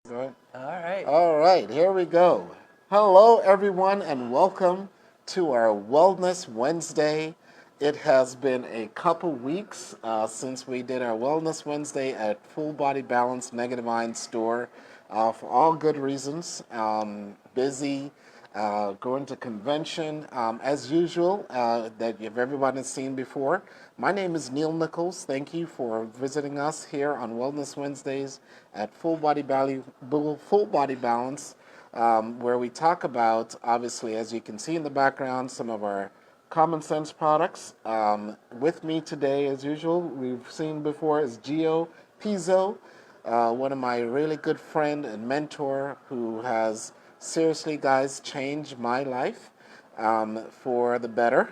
Good. All right. All right, here we go. Hello, everyone, and welcome to our Wellness Wednesday. It has been a couple weeks since we did our Wellness Wednesday at Full Body Balance Negative Ion Store for all good reasons. Busy, going to convention as usual that you've everybody seen before. My name is Neil Nichols. Thank you for visiting us here on Wellness Wednesdays at Full Body Balance, where we talk about, obviously, as you can see in the background, some of our common sense products. With me today, as usual, we've seen before, is Gio Pizzo, one of my really good friend and mentor who has seriously, guys, changed my life for the better.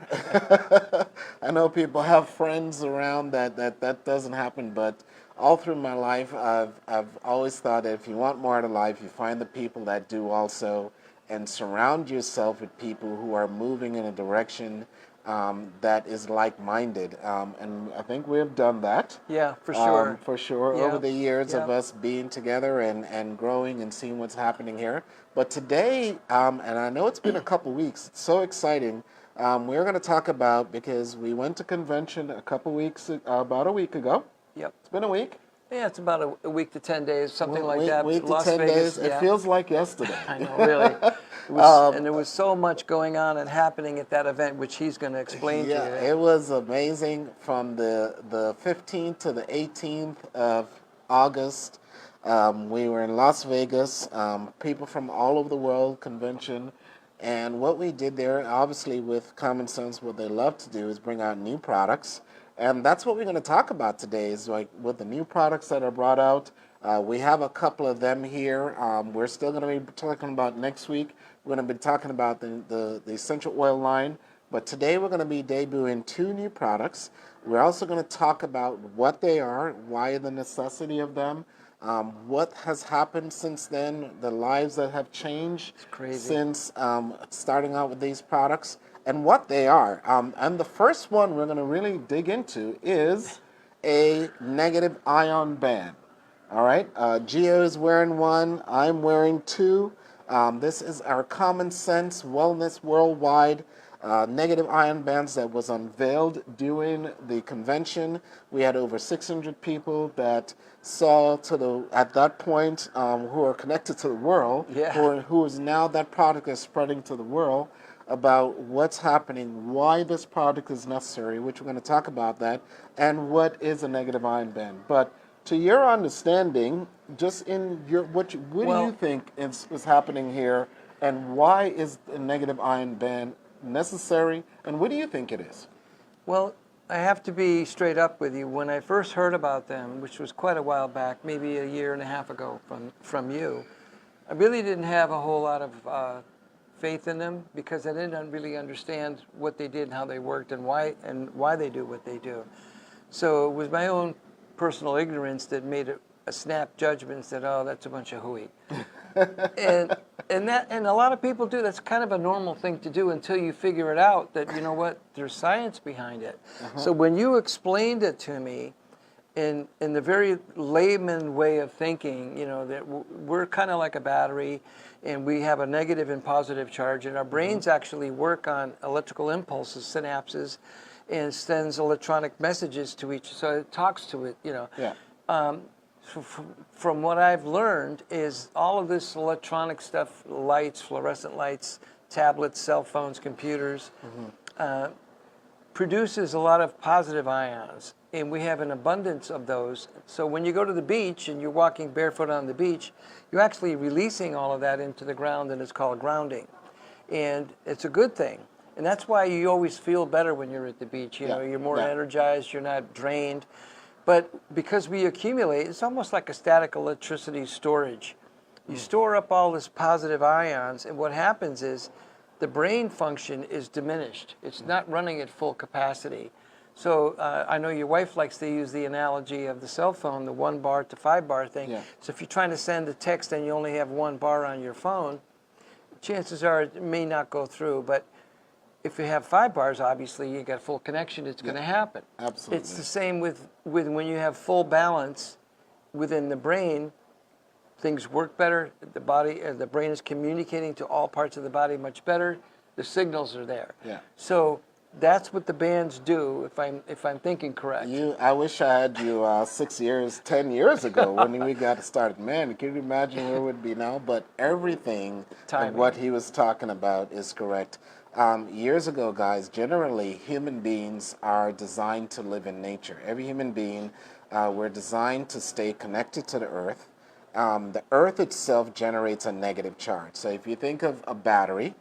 I know people have friends around that doesn't happen, but all through my life, I've always thought that if you want more out of life, you find the people that do also, and surround yourself with people who are moving in a direction that is like-minded. And I think we have done that. Yeah, for sure. For sure, Yeah. over the years of Yeah. us being together and growing and seeing what's happening here. But today, and I know it's been a couple weeks, it's so exciting. We're going to talk about, because we went to convention about a week ago. Yep. It's been a week. Yeah, it's about a week to 10 days, something like Week, that. week to Las 10 Vegas. days. Yeah. It feels like yesterday. I know, really. And there was so much going on and happening at that event, which he's going to explain Yeah, to you. it was amazing from the 15th to the 18th of August. We were in Las Vegas, people from all over the world convention. And what we did there, obviously with Common Sense, what they love to do is bring out new products. And that's what we're going to talk about today is like with the new products that are brought out. We have a couple of them here. We're still going to be talking about next week. We're going to be talking about the essential oil line. But today we're going to be debuting two new products. We're also going to talk about what they are, why the necessity of them, what has happened since then, the lives that have changed since starting out with these products, and what they are. And the first one we're going to really dig into is a negative ion band. All right, Gio is wearing one. I'm wearing two. This is our Common Sense Wellness Worldwide negative ion bands that was unveiled during the convention. We had over 600 people that saw at that point who are connected to the world, Yeah. who is now that product is spreading to the world about what's happening, why this product is necessary, which we're going to talk about that, and what is a negative ion band. But to your understanding, just in your what do you think is happening here, and why is a negative ion band necessary, and what do you think it is? Well, I have to be straight up with you. When I first heard about them, which was quite a while back, maybe a year and a half ago from you, I really didn't have a whole lot of faith in them because I didn't really understand what they did and how they worked and why they do what they do. So it was my own personal ignorance that made a snap judgment and said, "Oh, that's a bunch of hooey." and a lot of people do. That's kind of a normal thing to do until you figure it out that, you know what, there's science behind it. So when you explained it to me in the very layman way of thinking, you know, that we're kind of like a battery and we have a negative and positive charge, and our brains actually work on electrical impulses, synapses, and sends electronic messages to each, so it talks to it, you know. Yeah. From what I've learned is all of this electronic stuff, lights, fluorescent lights, tablets, cell phones, computers, produces a lot of positive ions, and we have an abundance of those. So when you go to the beach and you're walking barefoot on the beach, you're actually releasing all of that into the ground, and it's called grounding. And it's a good thing. And that's why you always feel better when you're at the beach. You know, you're more energized, you're not drained. But because we accumulate, it's almost like a static electricity storage. You store up all this positive ions, and what happens is the brain function is diminished. It's not running at full capacity. So I know your wife likes to use the analogy of the cell phone, the 1 bar to 5 bar thing. Yeah. So if you're trying to send a text and you only have 1 bar on your phone, chances are it may not go through. But if you have 5 bars, obviously you got full connection, it's going to happen. Absolutely. It's the same with when you have full balance within the brain. things work better. The body, the brain is communicating to all parts of the body much better. The signals are there. Yeah. So that's what the bands do, if I'm thinking correct. I wish I had you 6 years, 10 years ago when we got started. Man, can you imagine where we'd be now? But everything of what he was talking about is correct. Years ago, guys, generally human beings are designed to live in nature. Every human being, we're designed to stay connected to the earth. The earth itself generates a negative charge. So if you think of a battery,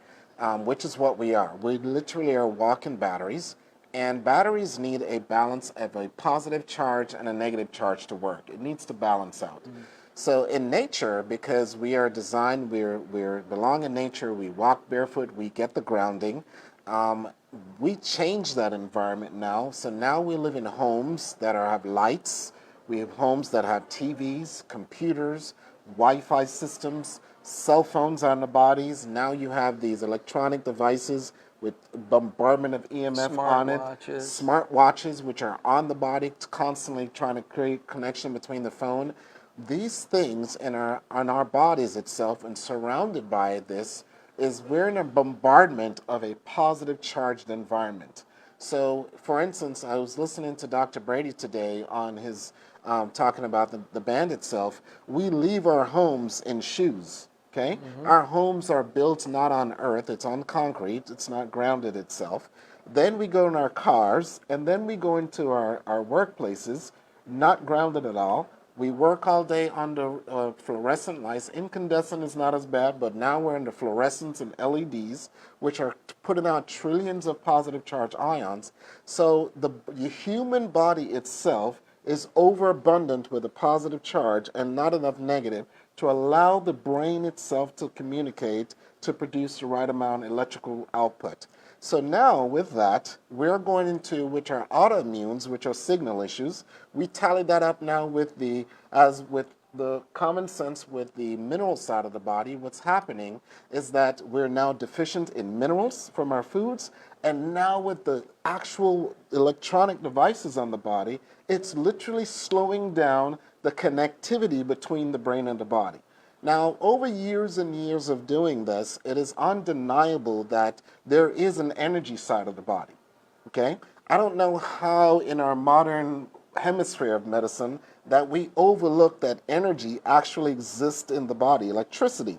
which is what we are. We literally are walking batteries, and batteries need a balance of a positive charge and a negative charge to work. It needs to balance out. So in nature, because we are designed, we belong in nature, we walk barefoot, we get the grounding, we change that environment now. So now we live in homes that have lights, we have homes that have TVs, computers, Wi-Fi systems, cell phones on the bodies. Now you have these electronic devices with bombardment of EMF on it. Smart watches, which are on the body, constantly trying to create connection between the phone. These things on our bodies itself and surrounded by this is we're in a bombardment of a positive charged environment. So, for instance, I was listening to Dr. Brady today on his talking about the band itself. We leave our homes in shoes. Okay? Our homes are built not on earth, it's on concrete, it's not grounded itself. Then we go in our cars, and then we go into our workplaces, not grounded at all. We work all day under fluorescent lights. Incandescent is not as bad, but now we're into fluorescents and LEDs, which are putting out trillions of positive charge ions. So the human body itself is overabundant with a positive charge and not enough negative to allow the brain itself to communicate to produce the right amount of electrical output. So now with that, we're going into which are autoimmunes, which are signal issues. We tally that up now with the common sense with the mineral side of the body. What's happening is that we're now deficient in minerals from our foods, and now with the actual electronic devices on the body, it's literally slowing down the connectivity between the brain and the body. Now, over years and years of doing this, it is undeniable that there is an energy side of the body, okay? I don't know how in our modern hemisphere of medicine that we overlook that energy actually exists in the body, electricity.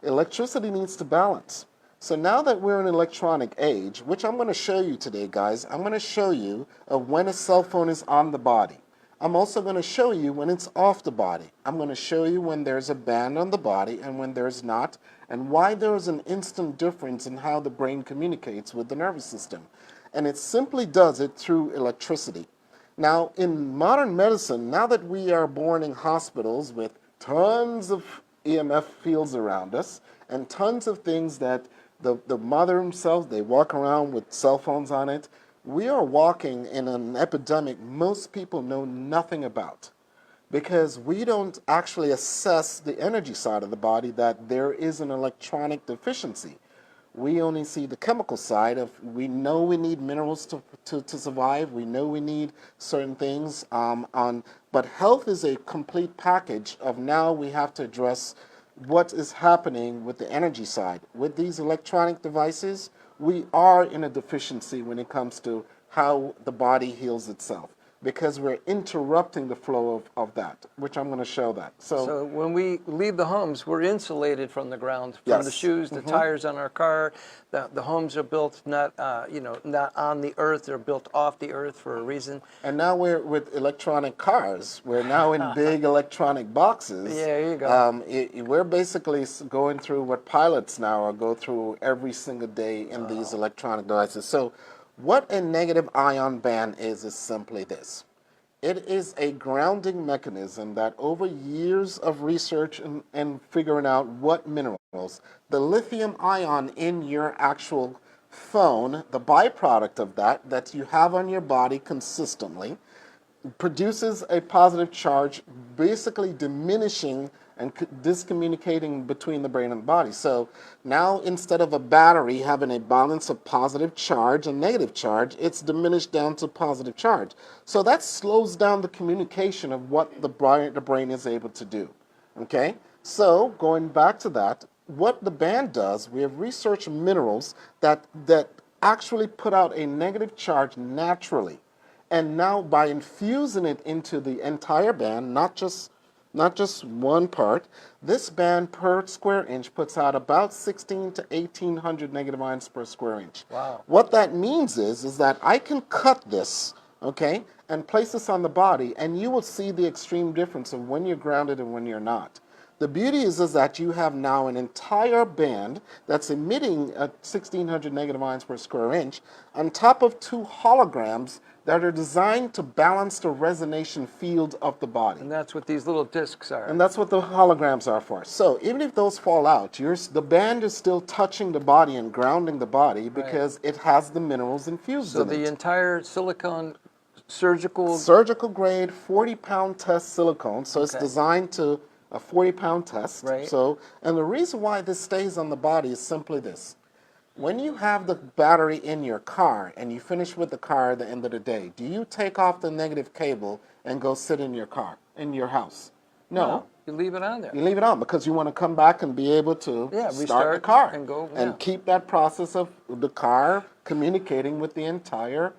Electricity needs to balance. So now that we're in an electronic age, which I'm going to show you today, guys, I'm going to show you when a cell phone is on the body. I'm also going to show you when it's off the body. I'm going to show you when there's a band on the body and when there's not, and why there is an instant difference in how the brain communicates with the nervous system. And it simply does it through electricity. Now, in modern medicine, now that we are born in hospitals with tons of EMF fields around us and tons of things that the mother themselves, they walk around with cell phones on it, we are walking in an epidemic most people know nothing about, because we don't actually assess the energy side of the body, that there is an electronic deficiency. We only see the chemical side of, we know we need minerals to survive, we know we need certain things, but health is a complete package of now we have to address what is happening with the energy side. With these electronic devices, we are in a deficiency when it comes to how the body heals itself, because we're interrupting the flow of that, which I'm going to show that. So when we leave the homes, we're insulated from the ground, from the shoes, the tires on our car. The homes are built not on the earth; they're built off the earth for a reason. And now we're with electronic cars. We're now in big electronic boxes. Yeah, there you go. We're basically going through what pilots now go through every single day in these electronic devices. So what a negative ion band is simply this. It is a grounding mechanism that over years of research and figuring out what minerals, the lithium ion in your actual phone, the byproduct of that you have on your body consistently, produces a positive charge, basically diminishing and discommunicating between the brain and the body. So now instead of a battery having a balance of positive charge and negative charge, it's diminished down to positive charge. So that slows down the communication of what the brain is able to do. Okay? So going back to that, what the band does, we have researched minerals that actually put out a negative charge naturally. And now by infusing it into the entire band, not just one part, this band per square inch puts out about 16 to 1800 negative ions per square inch. Wow. What that means is that I can cut this, okay, and place this on the body, and you will see the extreme difference of when you're grounded and when you're not. The beauty is that you have now an entire band that's emitting 1600 negative ions per square inch on top of two holograms that are designed to balance the resonation field of the body. And that's what these little discs are. And that's what the holograms are for. So even if those fall out, the band is still touching the body and grounding the body because it has the minerals infused So in it. the entire silicone surgical grade 40-pound test silicone. So it's designed to a 40-pound test. Right. So, and the reason why this stays on the body is simply this. When you have the battery in your car and you finish with the car at the end of the day, do you take off the negative cable and go sit in your car, in your house? No. You leave it on there. You leave it on because you want to come back and be able to start the car and go and keep that process of the car communicating with the entire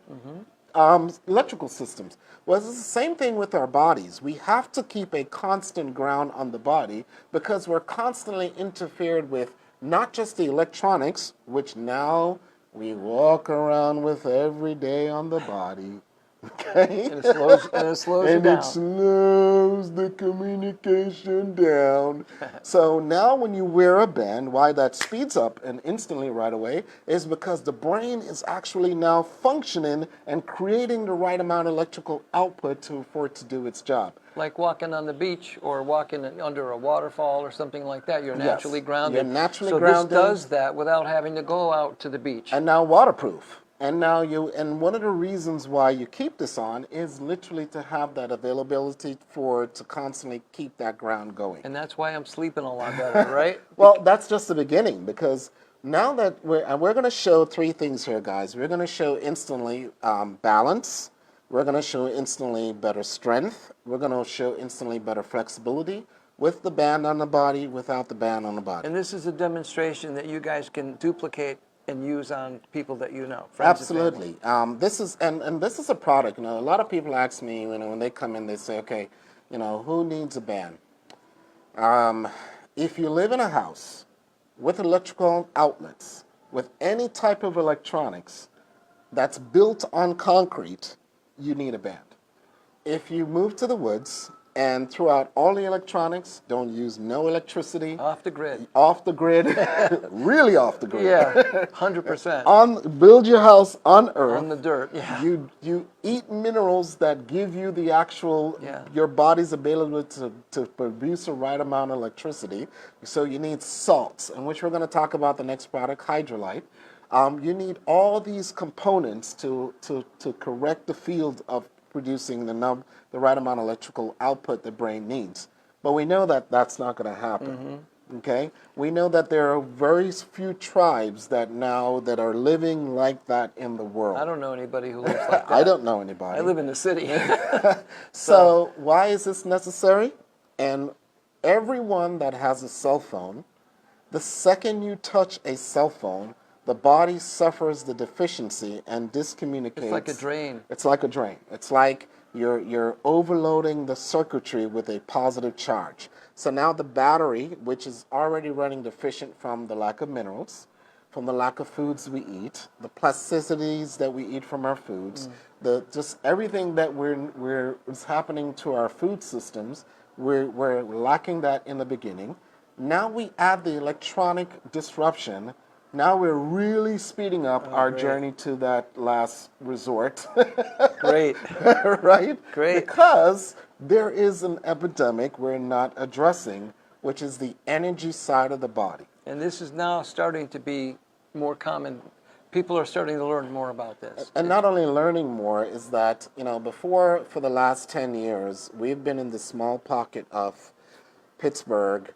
electrical systems. Well, it's the same thing with our bodies. We have to keep a constant ground on the body because we're constantly interfered with not just the electronics, which now we walk around with every day on the body. Okay? And it slows you And down. it slows the communication down. So now when you wear a band, why that speeds up and instantly right away is because the brain is actually now functioning and creating the right amount of electrical output for it to do its job. Like walking on the beach or walking under a waterfall or something like that. You're naturally grounded. You're naturally so grounded. this does that without having to go out to the beach. And now waterproof. And now and one of the reasons why you keep this on is literally to have that availability to constantly keep that ground going. And that's why I'm sleeping a lot better, right? Well, that's just the beginning because now that we're going to show three things here, guys. We're going to show instantly balance. We're going to show instantly better strength. We're going to show instantly better flexibility with the band on the body, without the band on the body. And this is a demonstration that you guys can duplicate and use on people that you know, friends. Absolutely. This is this is a product. A lot of people ask me, when they come in, they say, okay, who needs a band? If you live in a house with electrical outlets, with any type of electronics that's built on concrete, you need a band. If you move to the woods and throw out all the electronics, don't use no electricity. Off the grid. Off the grid. Really off the grid. Yeah, 100%. Build your house on earth. On the dirt, yeah. You eat minerals that give you the actual, your body's ability to produce the right amount of electricity. So you need salts, and which we're going to talk about the next product, hydrolyte. You need all these components to correct the field of producing the right amount of electrical output the brain needs. But we know that that's not going to happen. Okay? We know that there are very few tribes that are living like that in the world. I don't know anybody who lives like that. I don't know anybody. I live in the city. So why is this necessary? And everyone that has a cell phone, the second you touch a cell phone, the body suffers the deficiency and discommunicates. It's like a drain. It's like a drain. It's like you're overloading the circuitry with a positive charge. So now the battery, which is already running deficient from the lack of minerals, from the lack of foods we eat, the plasticities that we eat from our foods, just everything that is happening to our food systems, we're lacking that in the beginning. Now we add the electronic disruption. Now we're really speeding up our journey to that last resort. Great. Right? Great. Because there is an epidemic we're not addressing, which is the energy side of the body. And this is now starting to be more common. People are starting to learn more about this. And not only learning more is that, for the last 10 years, we've been in the small pocket of Pittsburgh,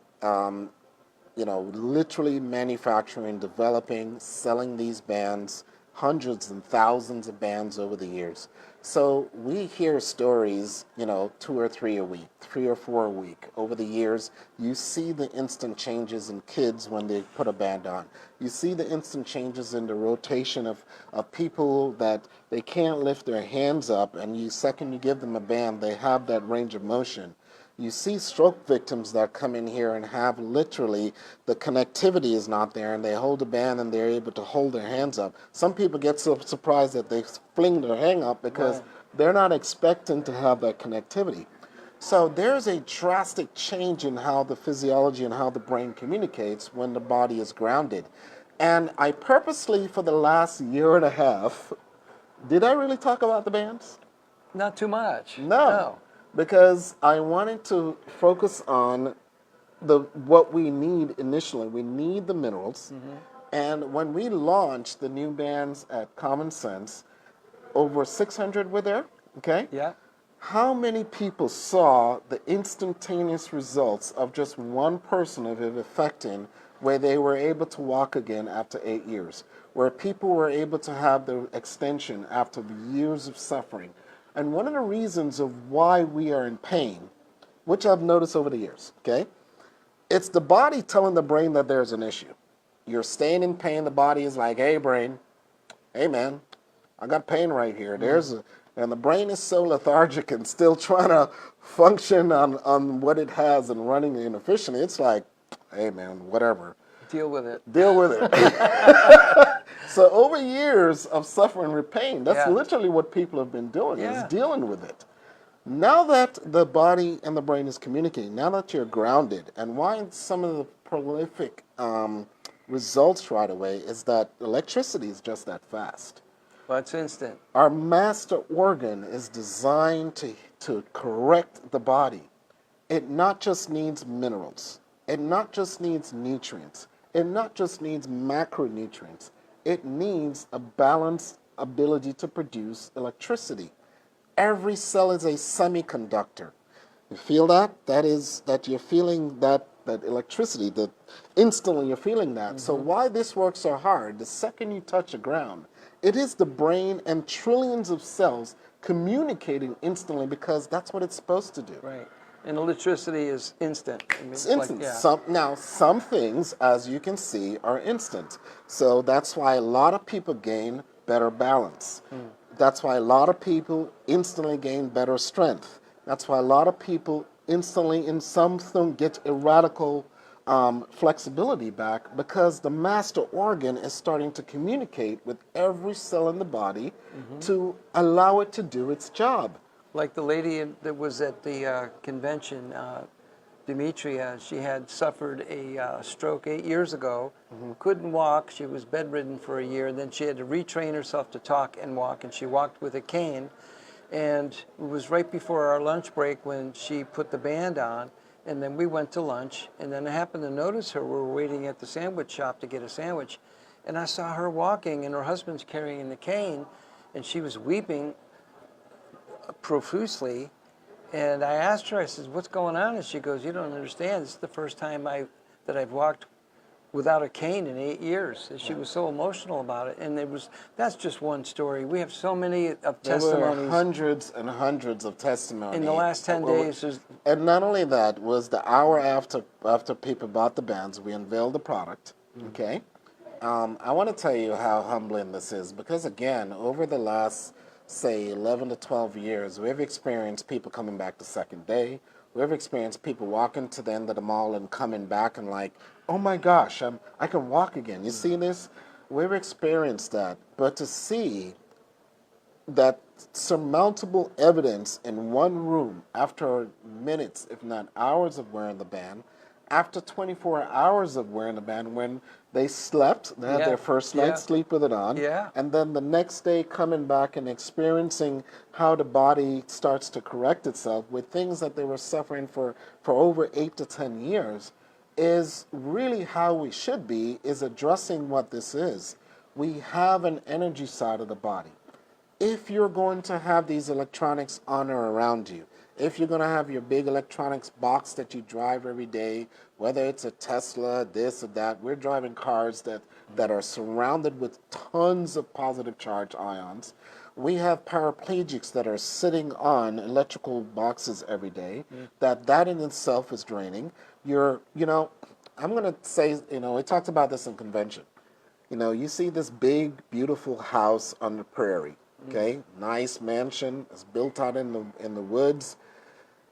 literally manufacturing, developing, selling these bands, hundreds and thousands of bands over the years. So we hear stories, 2 or 3 a week, 3 or 4 a week. Over the years, you see the instant changes in kids when they put a band on. You see the instant changes in the rotation of people that they can't lift their hands up, and second you give them a band, they have that range of motion. You see stroke victims that come in here and have literally the connectivity is not there, and they hold a band and they're able to hold their hands up. Some people get so surprised that they fling their hand up because Right. they're not expecting to have that connectivity. So there's a drastic change in how the physiology and how the brain communicates when the body is grounded. And I purposely, for the last year and a half, did I really talk about the bands? Not too much. No, because I wanted to focus on what we need initially. We need the minerals, and when we launched the new bands at Common Sense, over 600 were there. Okay, Yeah. how many people saw the instantaneous results of just one person of it affecting, where they were able to walk again after 8 years, where people were able to have the extension after the years of suffering? And one of the reasons of why we are in pain, which I've noticed over the years, okay, it's the body telling the brain that there's an issue. You're staying in pain, the body is like, hey brain, hey man, I got pain right here. And the brain is so lethargic and still trying to function on what it has and running inefficiently. It's like, hey man, whatever. Deal with it. Deal with it. So over years of suffering with pain, that's Yeah. literally what people have been doing, is Yeah. dealing with it. Now that the body and the brain is communicating, now that you're grounded, and why some of the prolific results right away is that electricity is just that fast. Well, it's instant. Our master organ is designed to correct the body. It not just needs minerals. It not just needs nutrients. It not just needs macronutrients. It needs a balanced ability to produce electricity. Every cell is a semiconductor. You feel that? That you're feeling that electricity, that instantly you're feeling that. So why this works so hard, the second you touch the ground, it is the brain and trillions of cells communicating instantly, because that's what it's supposed to do. Right. And electricity is instant. I mean, It's like, instant. yeah. Some things, as you can see, are instant. So that's why a lot of people gain better balance. That's why a lot of people instantly gain better strength. That's why a lot of people instantly, in something, get a radical flexibility back, because the master organ is starting to communicate with every cell in the body to allow it to do its job. Like the lady that was at the convention, Demetria, she had suffered a stroke 8 years ago, couldn't walk, she was bedridden for a year, and then she had to retrain herself to talk and walk, and she walked with a cane. And it was right before our lunch break when she put the band on, and then we went to lunch, and then I happened to notice her. We were waiting at the sandwich shop to get a sandwich, and I saw her walking, and her husband's carrying the cane, and she was weeping profusely. And I asked her, I said, what's going on? And she goes, you don't understand. This is the first time that I've walked without a cane in 8 years. And she was so emotional about it. And that's just one story. We have so many of There testimonies. were hundreds and hundreds of testimonies. In the last 10 days. And not only that, was the hour after people bought the bands, we unveiled the product. Okay? I want to tell you how humbling this is, because again, over the last, say, 11 to 12 years, we've experienced people coming back the second day. We've experienced people walking to the end of the mall and coming back and like, oh my gosh, I can walk again. You see this? We've experienced that. But to see that surmountable evidence in one room after minutes, if not hours of wearing the band, after 24 hours of wearing the band, when they slept, they had their first night's sleep with it on, and then the next day coming back and experiencing how the body starts to correct itself with things that they were suffering for over 8 to 10 years, is really how we should be, is addressing what this is. We have an energy side of the body. If you're going to have these electronics on or around you, if you're going to have your big electronics box that you drive every day, whether it's a Tesla, this or that, we're driving cars that are surrounded with tons of positive charge ions. We have paraplegics that are sitting on electrical boxes every day. That in itself is draining. I'm going to say, we talked about this in convention. You see this big, beautiful house on the prairie, okay? Nice mansion. It's built out in the woods.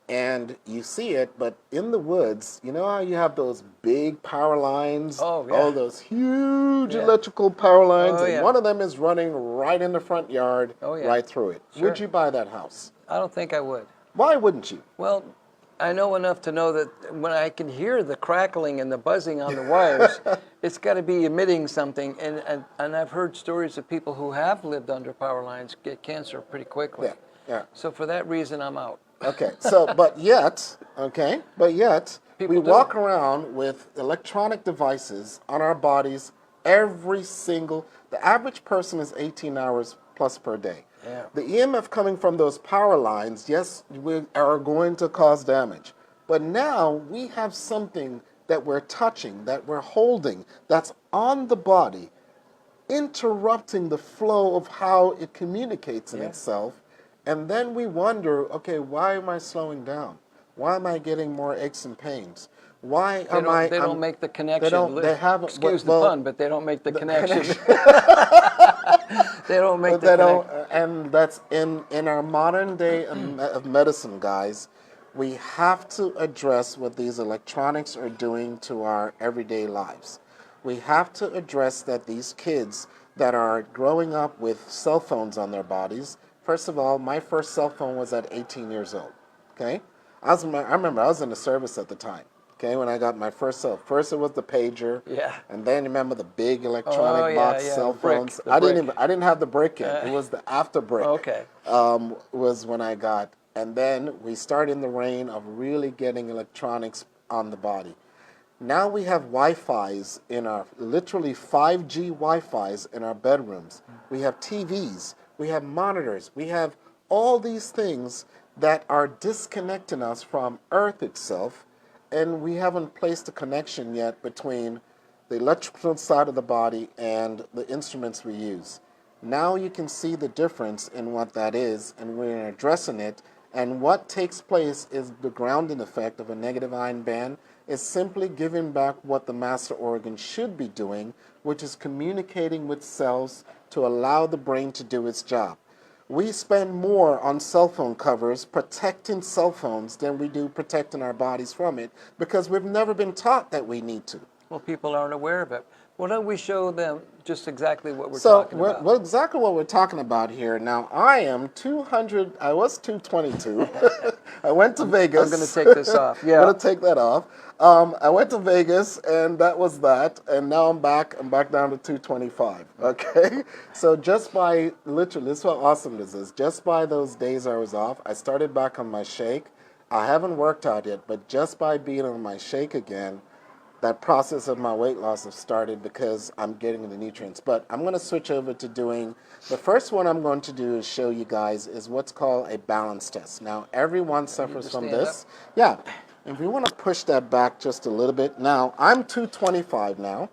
And you see it, but in the woods, you know how you have those big power lines? Oh, yeah. All those huge Yeah. electrical power lines, Oh, and yeah. one of them is running right in the front yard, Oh, yeah. right through it. Sure. Would you buy that house? I don't think I would. Why wouldn't you? Well, I know enough to know that when I can hear the crackling and the buzzing on the wires, it's got to be emitting something. And I've heard stories of people who have lived under power lines get cancer pretty quickly. Yeah. So for that reason, I'm out. Okay, but yet, we People do. walk around with electronic devices on our bodies the average person is 18 hours plus per day. Yeah. The EMF coming from those power lines, yes, we are going to cause damage. But now we have something that we're touching, that we're holding, that's on the body, interrupting the flow of how it communicates in itself. And then we wonder, okay, why am I slowing down? Why am I getting more aches and pains? Why am I? They don't make the connection. They haven't. Excuse the well, pun, but they don't make the connection. They don't make But the they connection. don't, and that's in our modern day of medicine, guys. We have to address what these electronics are doing to our everyday lives. We have to address that these kids that are growing up with cell phones on their bodies. First of all, my first cell phone was at 18 years old. Okay, I remember I was in the service at the time. Okay, when I got my first cell, first it was the pager. Yeah. And then remember the big electronic box cell the brick, phones. the I brick. didn't have the brick yet. It was the after brick. Okay. Was when I got, and then we start in the reign of really getting electronics on the body. Now we have Wi-Fi's in our, literally 5G Wi-Fi's in our bedrooms. We have TVs, we have monitors, we have all these things that are disconnecting us from Earth itself, and we haven't placed a connection yet between the electrical side of the body and the instruments we use. Now you can see the difference in what that is, and we're addressing it. And what takes place is the grounding effect of a negative ion band is simply giving back what the master organ should be doing, which is communicating with cells to allow the brain to do its job. We spend more on cell phone covers protecting cell phones than we do protecting our bodies from it, because we've never been taught that we need to. Well, people aren't aware of it. Why don't we show them just exactly what we're talking about? So, exactly what we're talking about here. Now, I am 200, I was 222. I went to Vegas. I'm going to take this off. Yeah. I'm going to take that off. I went to Vegas, and that was that. And now I'm back down to 225. Okay? So just by, literally, this is how awesome this is. Just by those days I was off, I started back on my shake. I haven't worked out yet, but just by being on my shake again, that process of my weight loss has started because I'm getting the nutrients. But I'm going to switch over to doing, the first one I'm going to do is show you guys is what's called a balance test. Now, everyone suffers from this. Yeah. If we want to push that back just a little bit. Now, I'm 225 now.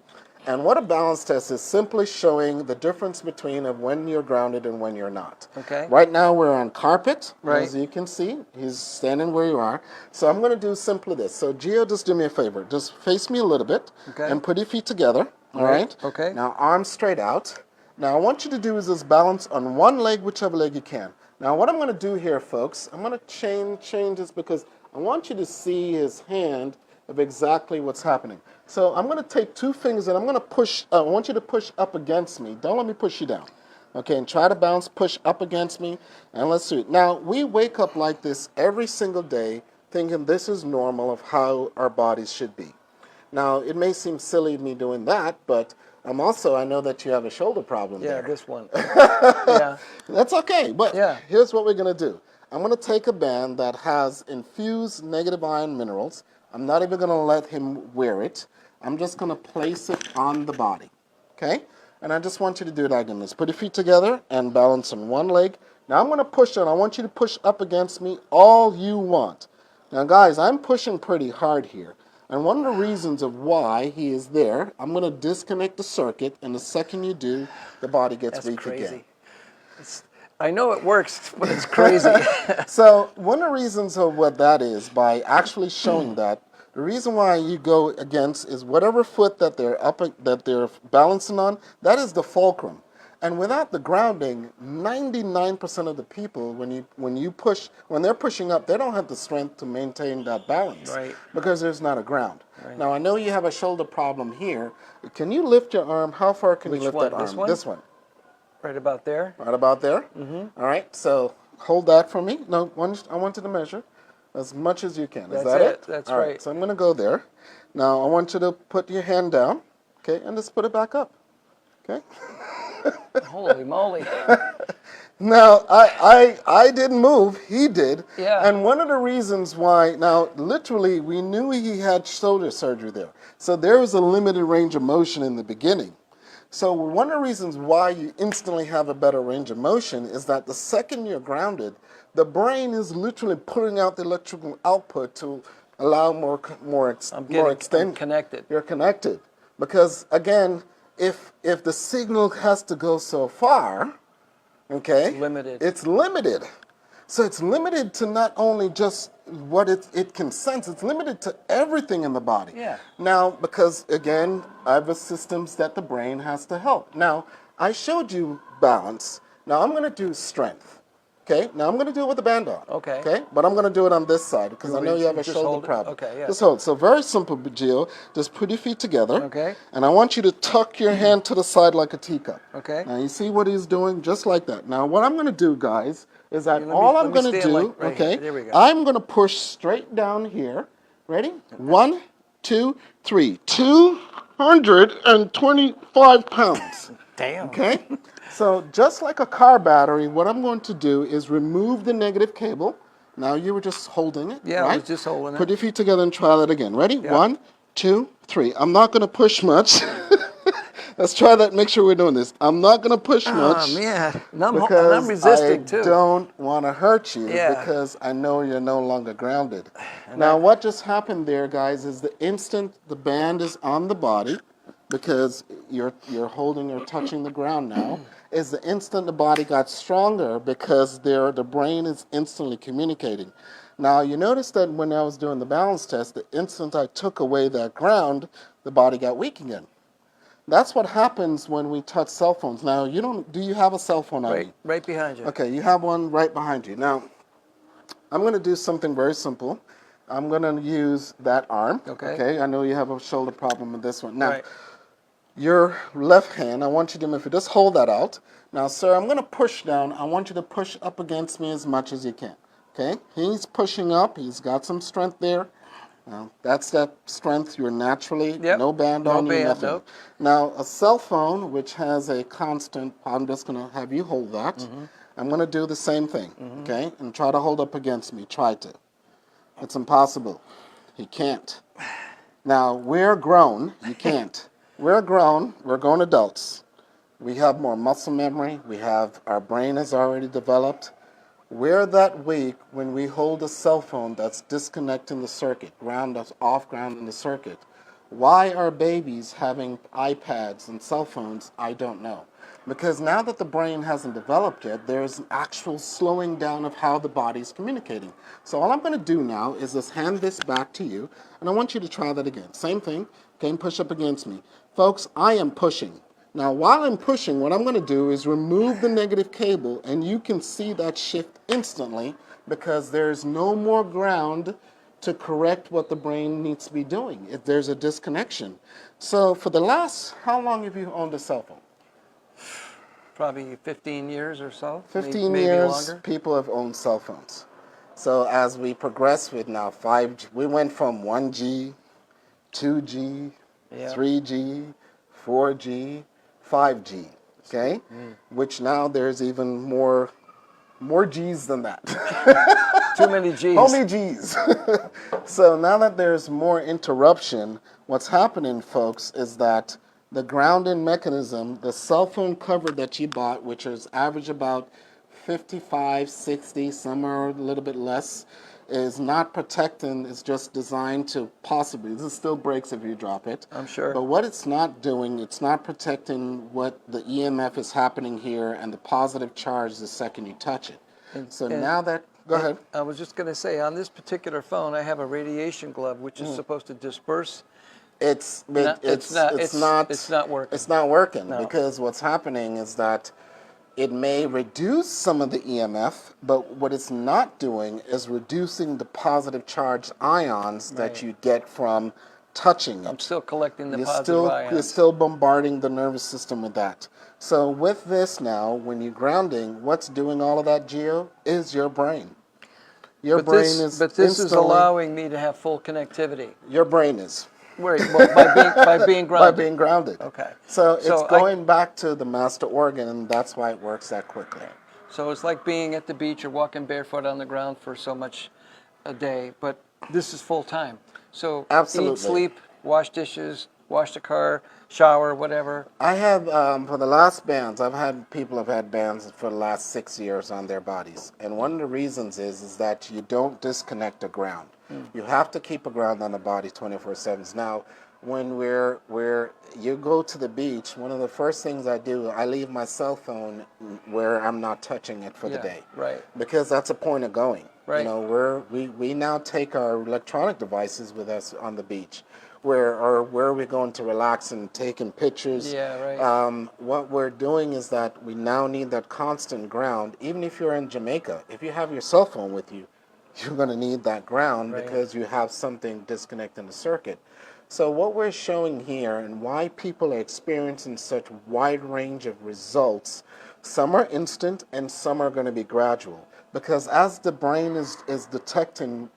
And what a balance test is simply showing the difference between of when you're grounded and when you're not. Okay. Right now we're on carpet, right. As you can see. He's standing where you are. So I'm going to do simply this. So Gio, just do me a favor. Just face me a little bit and put your feet together. All right. Okay. Now arms straight out. Now I want you to do is just balance on one leg, whichever leg you can. Now what I'm going to do here, folks, I'm going to change this because I want you to see his hand of exactly what's happening. So I'm going to take two fingers and I'm going to push, I want you to push up against me. Don't let me push you down. Okay, and try to bounce, push up against me, and let's do it. Now, we wake up like this every single day thinking this is normal of how our bodies should be. Now, it may seem silly me doing that, but I know that you have a shoulder problem there. Yeah, this one. Yeah. That's okay, but here's what we're going to do. I'm going to take a band that has infused negative ion minerals. I'm not even going to let him wear it. I'm just going to place it on the body, okay? And I just want you to do that again. Let's put your feet together and balance on one leg. Now I'm going to push on. I want you to push up against me all you want. Now, guys, I'm pushing pretty hard here. And one of the reasons of why he is there, I'm going to disconnect the circuit, and the second you do, the body gets weak again. I know it works, but it's crazy. So one of the reasons of what that is, by actually showing that, the reason why you go against is whatever foot that they're balancing on, that is the fulcrum. And without the grounding, 99% of the people, when they're pushing up, they don't have the strength to maintain that balance, Right. because there's not a ground. Right. Now I know you have a shoulder problem here. Can you lift your arm? How far can you lift one? that arm? This one? This one. Right about there. Right about there? Mm-hmm. All right, so hold that for me. No, I want you to measure as much as you can. Is that it? That's All right. So I'm going to go there. Now I want you to put your hand down, okay, and just put it back up, okay? Holy moly. Now, I didn't move, he did. Yeah. And one of the reasons why, now, literally, we knew he had shoulder surgery there. So there was a limited range of motion in the beginning. So one of the reasons why you instantly have a better range of motion is that the second you're grounded, the brain is literally putting out the electrical output to allow more extend. I'm connected. You're connected. Because, again, if the signal has to go so far, okay, it's limited. So it's limited to not only just what it can sense, it's limited to everything in the body. Yeah. Now, because again, I have systems that the brain has to help. Now, I showed you balance. Now I'm going to do strength. Okay, now I'm going to do it with the band on. Okay. Okay, but I'm going to do it on this side because I know you have a just shoulder hold it? problem. Okay, yeah. Just hold. So very simple, Gio. Just put your feet together. Okay. And I want you to tuck your hand to the side like a teacup. Okay. Now you see what he's doing, just like that. Now what I'm going to do, guys, is that I'm going to do, right okay, here. There we go. I'm going to push straight down here. Ready? 1, 2, 3. 225 pounds. Damn. Okay? So just like a car battery, what I'm going to do is remove the negative cable. Now you were just holding it, Yeah, right? I was just holding it. Put your feet together and try that again. Ready? Yeah. 1, 2, 3. I'm not going to push much. Let's try that. Make sure we're doing this. I'm not going to push much. Oh, man. And I'm Because resisting, too. I don't want to hurt you, Yeah. because I know you're no longer grounded. Now, what just happened there, guys, is the instant the band is on the body, because you're holding or touching the ground now, is the instant the body got stronger, because the brain is instantly communicating. Now, you notice that when I was doing the balance test, the instant I took away that ground, the body got weak again. That's what happens when we touch cell phones. Now, do you have a cell phone on you? Right behind you. Okay, you have one right behind you. Now, I'm going to do something very simple. I'm going to use that arm. Okay. I know you have a shoulder problem with this one. Now, Right. your left hand, I want you to, if you just hold that out. Now, sir, I'm going to push down. I want you to push up against me as much as you can. Okay? He's pushing up. He's got some strength there. Now, that's that strength. You're naturally, no band on you, nothing. Nope. Now, a cell phone, which has a constant, I'm just going to have you hold that. Mm-hmm. I'm going to do the same thing, okay? And try to hold up against me. Try to. It's impossible. He can't. Now, we're grown. You can't. We're grown. We're grown adults. We have more muscle memory. Our brain is already developed. We're that weak when we hold a cell phone that's disconnecting the circuit, off ground in the circuit. Why are babies having iPads and cell phones? I don't know. Because now that the brain hasn't developed yet, there's an actual slowing down of how the body's communicating. So all I'm going to do now is just hand this back to you, and I want you to try that again. Same thing, okay, and push up against me. Folks, I am pushing. Now, while I'm pushing, what I'm going to do is remove the negative cable, and you can see that shift instantly, because there's no more ground to correct what the brain needs to be doing. There's a disconnection. So for the last, how long have you owned a cell phone? Probably 15 years or so. 15 maybe years, longer. people have owned cell phones. So as we progress with now 5G, we went from 1G, 2G, 3G, 4G, 5G, okay? Which now there's even more G's than that. Too many G's. How many G's? So now that there's more interruption, what's happening, folks, is that the grounding mechanism, the cell phone cover that you bought, which is average about 55, 60, some are a little bit less, is not protecting. It's just designed to possibly, this still breaks if you drop it. I'm sure. But what it's not doing, it's not protecting what the EMF is happening here and the positive charge the second you touch it. So now that, go ahead. I was just going to say, on this particular phone, I have a radiation glove, which is supposed to disperse. It's not working. It's not working because what's happening is that it may reduce some of the EMF, but what it's not doing is reducing the positive charged ions that you get from touching it. I'm still collecting the positive ions. You're still bombarding the nervous system with that. So with this now, when you're grounding, what's doing all of that, Gio, is your brain. But this is allowing me to have full connectivity. Your brain is. Right, well, by being grounded. By being grounded. Okay. So it's going back to the master organ, and that's why it works that quickly. So it's like being at the beach or walking barefoot on the ground for so much a day, but this is full time. So absolutely. Eat, sleep, wash dishes, wash the car, shower, whatever. I have, for the last bands, people have had bands for the last 6 years on their bodies. And one of the reasons is that you don't disconnect the ground. You have to keep a ground on the body 24/7. Now, when you go to the beach, one of the first things I do, I leave my cell phone where I'm not touching it for the day. Right. Because that's a point of going. Right. You know, we now take our electronic devices with us on the beach. Where are we going to relax and taking pictures? Yeah, right. What we're doing is that we now need that constant ground. Even if you're in Jamaica, if you have your cell phone with you, you're going to need that ground because you have something disconnecting the circuit. So what we're showing here and why people are experiencing such wide range of results, some are instant and some are going to be gradual. Because as the brain is detecting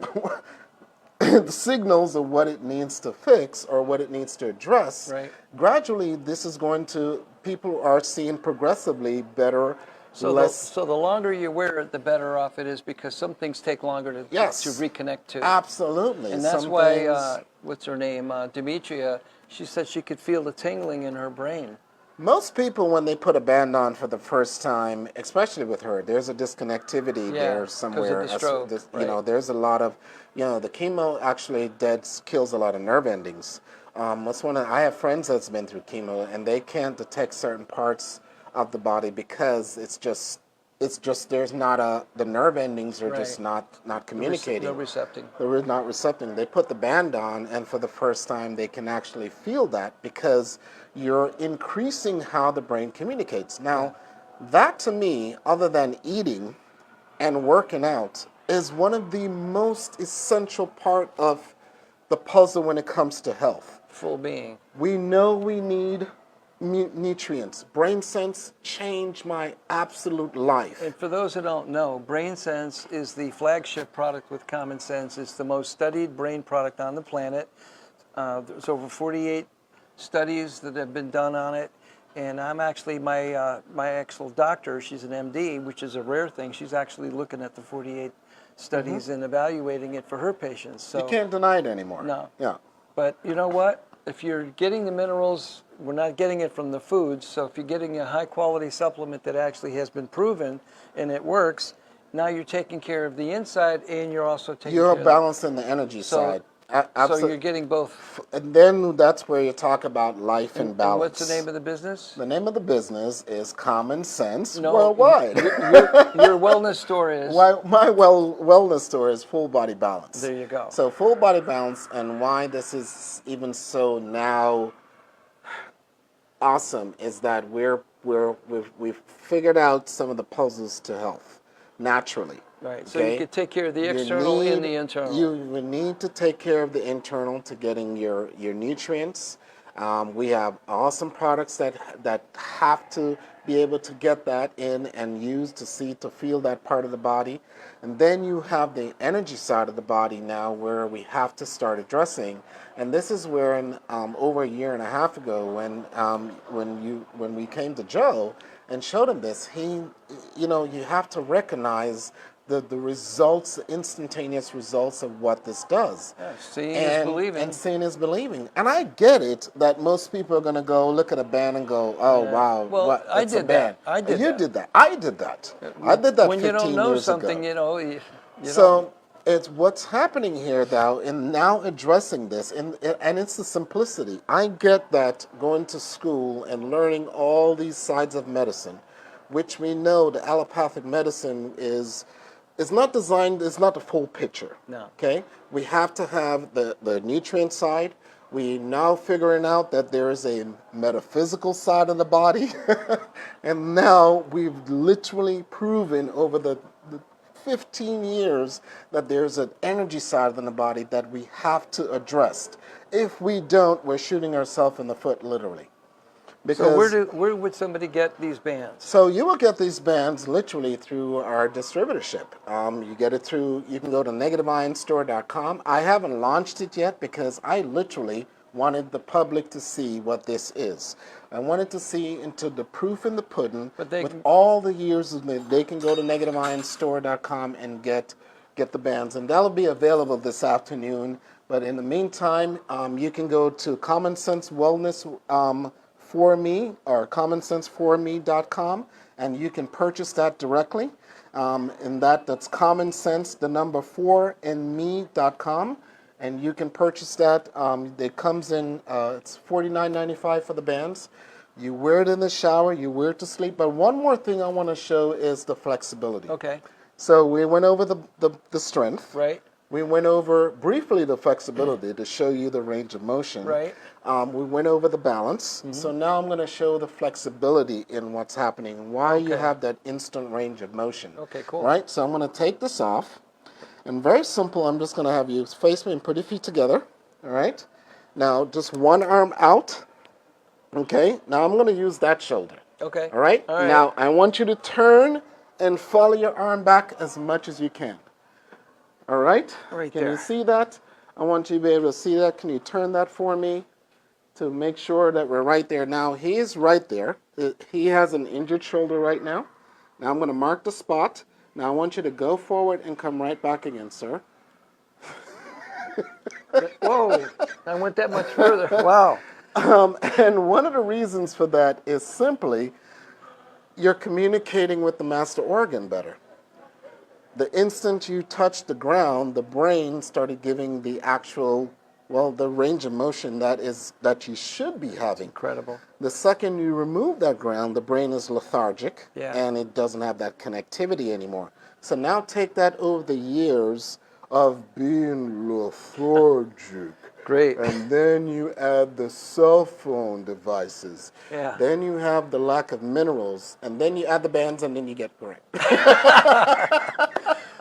the signals of what it needs to fix or what it needs to address, gradually this is going to, people are seeing progressively better. So the longer you wear it, the better off it is because some things take longer to reconnect to. Absolutely. And that's why, what's her name, Demetria, she said she could feel the tingling in her brain. Most people, when they put a band on for the first time, especially with her, there's a disconnectivity there somewhere. Of the stroke, you know, there's a lot of, you know, the chemo actually kills a lot of nerve endings. I have friends that's been through chemo, and they can't detect certain parts of the body because it's just there's not the nerve endings are just not communicating. They're not recepting. They put the band on, and for the first time they can actually feel that because you're increasing how the brain communicates. Now, that to me, other than eating and working out, is one of the most essential part of the puzzle when it comes to health. Full being. We know we need nutrients. Brain Sense changed my absolute life. And for those who don't know, Brain Sense is the flagship product with Common Sense. It's the most studied brain product on the planet. There's over 48 studies that have been done on it. And I'm actually, my actual doctor, she's an MD, which is a rare thing. She's actually looking at the 48 studies and evaluating it for her patients. So you can't deny it anymore. No. Yeah. But you know what? If you're getting the minerals, we're not getting it from the foods. So if you're getting a high quality supplement that actually has been proven and it works, now you're taking care of the inside and you're also taking care of You're balancing the energy side. So you're getting both. And then that's where you talk about life and balance. What's the name of the business? The name of the business is Common Sense Worldwide. Your wellness store is? My wellness store is Full Body Balance. There you go. So Full Body Balance, and why this is even so now awesome is that we've figured out some of the puzzles to health naturally. Right, so you could take care of the external and the internal. You need to take care of the internal to getting your nutrients. We have awesome products that have to be able to get that in and use to feel that part of the body. And then you have the energy side of the body now where we have to start addressing. And this is where over a year and a half ago when we came to Joe and showed him this, you have to recognize the results, the instantaneous results of what this does. Yeah, seeing is believing. And seeing is believing. And I get it that most people are going to go look at a band and go, oh, wow, well, I did that. I did that. I did that. I did that when 15 you don't know years something, ago. you know. So It's what's happening here, though, in now addressing this, and it's the simplicity. I get that going to school and learning all these sides of medicine, which we know the allopathic medicine is not designed, it's not the full picture. No. Okay? We have to have the nutrient side. We now figuring out that there is a metaphysical side of the body. And now we've literally proven over the 15 years that there's an energy side in the body that we have to address. If we don't, we're shooting ourselves in the foot, literally. So where would somebody get these bands? So you will get these bands literally through our distributorship. You get it through, you can go to negativeionstore.com. I haven't launched it yet because I literally wanted the public to see what this is. I wanted to see into the proof in the pudding with all the years of they can go to negativeionstore.com and get the bands. And that'll be available this afternoon. But in the meantime, you can go to Common Sense Wellness for Me or commonsenseforme.com, and you can purchase that directly. That's Common Sense, the number 4 in me.com. And you can purchase that. It comes in, it's $49.95 for the bands. You wear it in the shower, you wear it to sleep. But one more thing I want to show is the flexibility. Okay. So we went over the strength. Right. We went over briefly the flexibility to show you the range of motion. Right. We went over the balance. Mm-hmm. So now I'm going to show the flexibility in what's happening and why you have that instant range of motion. Okay, cool. Right? So I'm going to take this off. And very simple, I'm just going to have you face me and put your feet together. All right? Now, just one arm out. Okay? Now I'm going to use that shoulder. Okay. All right? All right. Now, I want you to turn and follow your arm back as much as you can. All right? Right Can there. you see that? I want you to be able to see that. Can you turn that for me to make sure that we're right there? Now, he is right there. He has an injured shoulder right now. Now, I'm going to mark the spot. Now, I want you to go forward and come right back again, sir. Whoa, I went that much further. Wow. And one of the reasons for that is simply you're communicating with the master organ better. The instant you touched the ground, the brain started giving the actual, the range of motion that you should be having. Incredible. The second you remove that ground, the brain is lethargic, Yeah. and it doesn't have that connectivity anymore. So now take that over the years of being lethargic. Great. And then you add the cell phone devices. Yeah. Then you have the lack of minerals, and then you add the bands, and then you get great.